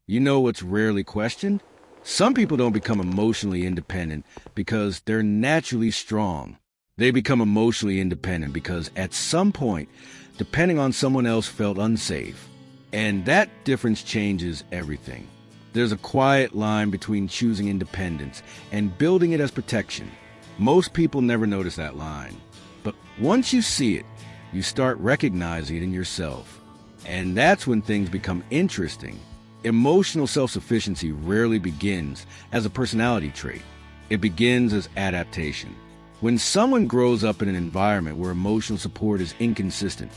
You know what's rarely questioned? Some people don't become emotionally independent because they're naturally strong. They become emotionally independent because at some point, depending on someone else felt unsafe. And that difference changes everything. There's a quiet line between choosing independence and building it as protection. Most people never notice that line. But once you see it, you start recognizing it in yourself. And that's when things become interesting. Emotional self-sufficiency rarely begins as a personality trait. It begins as adaptation. When someone grows up in an environment where emotional support is inconsistent,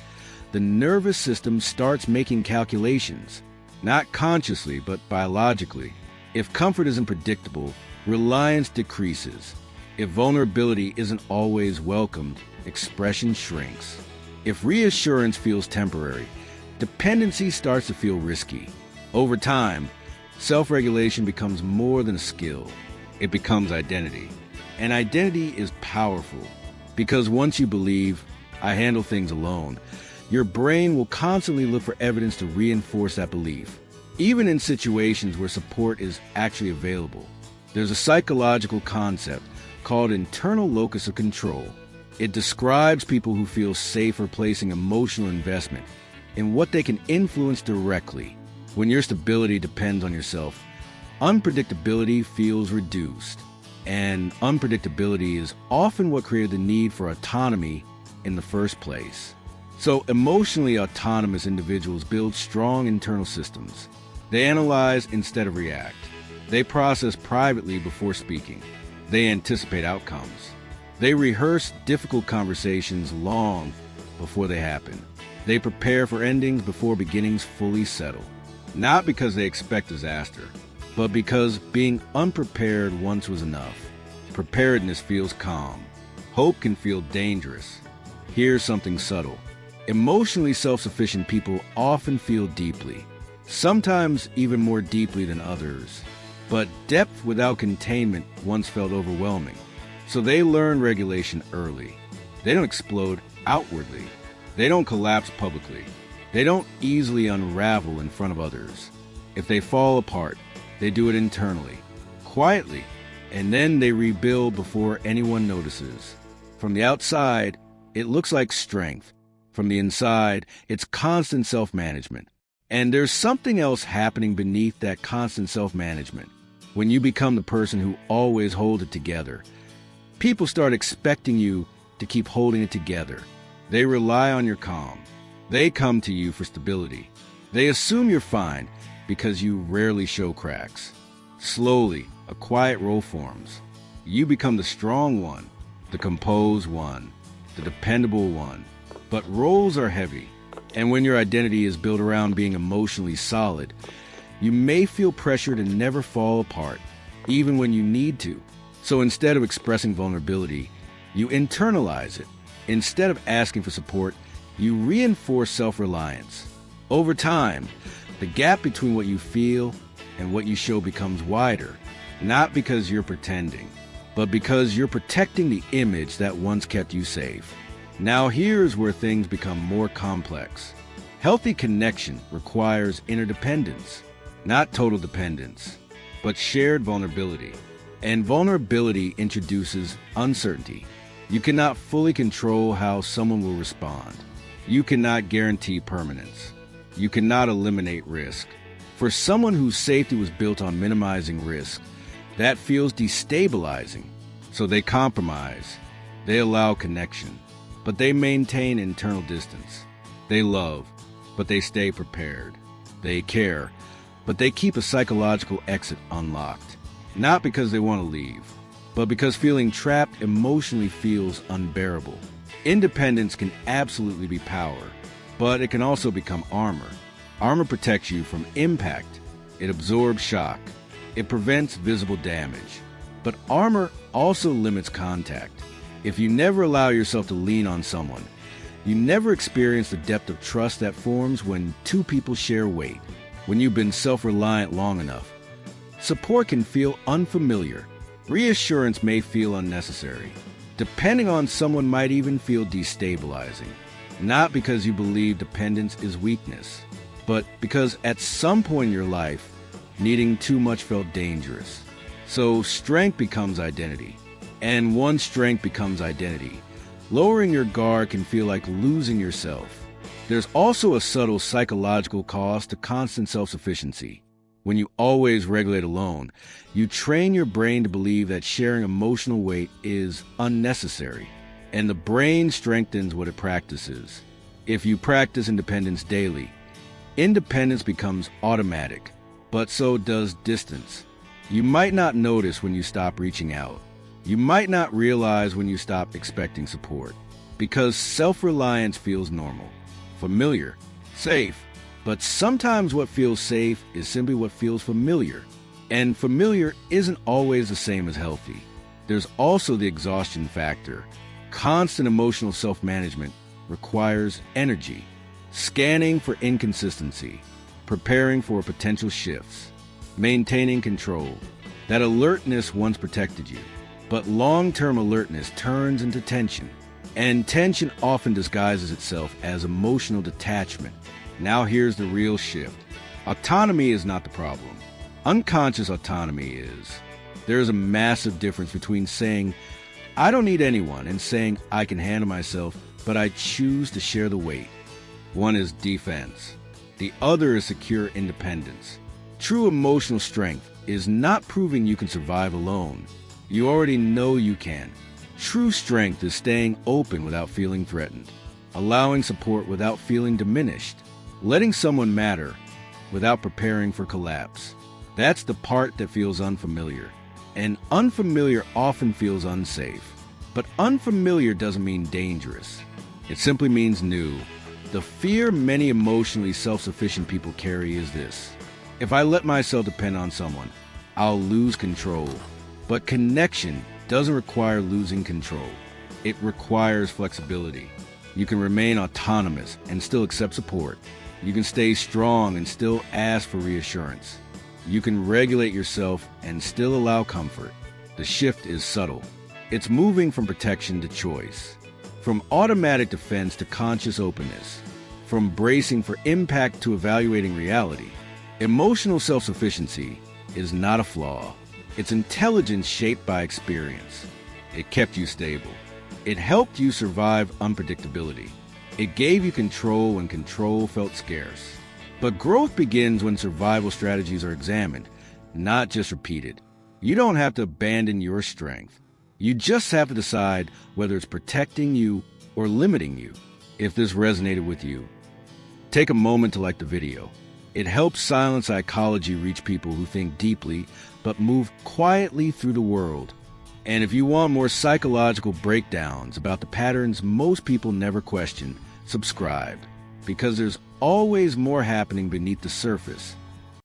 the nervous system starts making calculations, not consciously but biologically. If comfort isn't predictable, reliance decreases. If vulnerability isn't always welcomed, expression shrinks. If reassurance feels temporary, dependency starts to feel risky. Over time, self-regulation becomes more than a skill. It becomes identity. And identity is powerful because once you believe, I handle things alone, your brain will constantly look for evidence to reinforce that belief. Even in situations where support is actually available, there's a psychological concept called internal locus of control. It describes people who feel safer placing emotional investment in what they can influence directly. When your stability depends on yourself, unpredictability feels reduced. And unpredictability is often what created the need for autonomy in the first place. So emotionally autonomous individuals build strong internal systems. They analyze instead of react. They process privately before speaking. They anticipate outcomes. They rehearse difficult conversations long before they happen. They prepare for endings before beginnings fully settle. Not because they expect disaster, but because being unprepared once was enough. Preparedness feels calm. Hope can feel dangerous. Here's something subtle. Emotionally self-sufficient people often feel deeply, sometimes even more deeply than others. But depth without containment once felt overwhelming. So they learn regulation early. They don't explode outwardly. They don't collapse publicly. They don't easily unravel in front of others. If they fall apart, they do it internally, quietly, and then they rebuild before anyone notices. From the outside, it looks like strength. From the inside, it's constant self-management. And there's something else happening beneath that constant self-management. When you become the person who always holds it together, people start expecting you to keep holding it together. They rely on your calm. They come to you for stability. They assume you're fine because you rarely show cracks. Slowly, a quiet role forms. You become the strong one, the composed one, the dependable one. But roles are heavy, and when your identity is built around being emotionally solid, you may feel pressure to never fall apart, even when you need to. So instead of expressing vulnerability, you internalize it. Instead of asking for support, you reinforce self-reliance. Over time, the gap between what you feel and what you show becomes wider, not because you're pretending, but because you're protecting the image that once kept you safe. Now here's where things become more complex. Healthy connection requires interdependence, not total dependence, but shared vulnerability. And vulnerability introduces uncertainty. You cannot fully control how someone will respond. You cannot guarantee permanence. You cannot eliminate risk. For someone whose safety was built on minimizing risk, that feels destabilizing. So they compromise. They allow connection, but they maintain internal distance. They love, but they stay prepared. They care, but they keep a psychological exit unlocked. Not because they want to leave, but because feeling trapped emotionally feels unbearable. Independence can absolutely be power, but it can also become armor. Armor protects you from impact. It absorbs shock. It prevents visible damage. But armor also limits contact. If you never allow yourself to lean on someone, you never experience the depth of trust that forms when two people share weight. When you've been self-reliant long enough, support can feel unfamiliar. Reassurance may feel unnecessary. Depending on someone might even feel destabilizing. Not because you believe dependence is weakness, but because at some point in your life, Needing too much felt dangerous. So strength becomes identity. And once strength becomes identity, lowering your guard can feel like losing yourself. There's also a subtle psychological cost to constant self-sufficiency. When you always regulate alone, you train your brain to believe that sharing emotional weight is unnecessary, and the brain strengthens what it practices. If you practice independence daily, independence becomes automatic, but so does distance. You might not notice when you stop reaching out. You might not realize when you stop expecting support, because self-reliance feels normal, familiar, safe. But sometimes what feels safe is simply what feels familiar. And familiar isn't always the same as healthy. There's also the exhaustion factor. Constant emotional self-management requires energy. Scanning for inconsistency, preparing for potential shifts, maintaining control. That alertness once protected you. But long-term alertness turns into tension. And tension often disguises itself as emotional detachment. Now here's the real shift. Autonomy is not the problem. Unconscious autonomy is. There's a massive difference between saying, I don't need anyone, and saying, I can handle myself, but I choose to share the weight. One is defense. The other is secure independence. True emotional strength is not proving you can survive alone. You already know you can. True strength is staying open without feeling threatened, allowing support without feeling diminished, letting someone matter without preparing for collapse. That's the part that feels unfamiliar. And unfamiliar often feels unsafe. But unfamiliar doesn't mean dangerous. It simply means new. The fear many emotionally self-sufficient people carry is this. If I let myself depend on someone, I'll lose control. But connection doesn't require losing control. It requires flexibility. You can remain autonomous and still accept support. You can stay strong and still ask for reassurance. You can regulate yourself and still allow comfort. The shift is subtle. It's moving from protection to choice, from automatic defense to conscious openness, from bracing for impact to evaluating reality. Emotional self-sufficiency is not a flaw. It's intelligence shaped by experience. It kept you stable. It helped you survive unpredictability. It gave you control when control felt scarce. But growth begins when survival strategies are examined, not just repeated. You don't have to abandon your strength. You just have to decide whether it's protecting you or limiting you. If this resonated with you, take a moment to like the video. It helps silent psychology reach people who think deeply but move quietly through the world. And if you want more psychological breakdowns about the patterns most people never question, subscribe, because there's always more happening beneath the surface.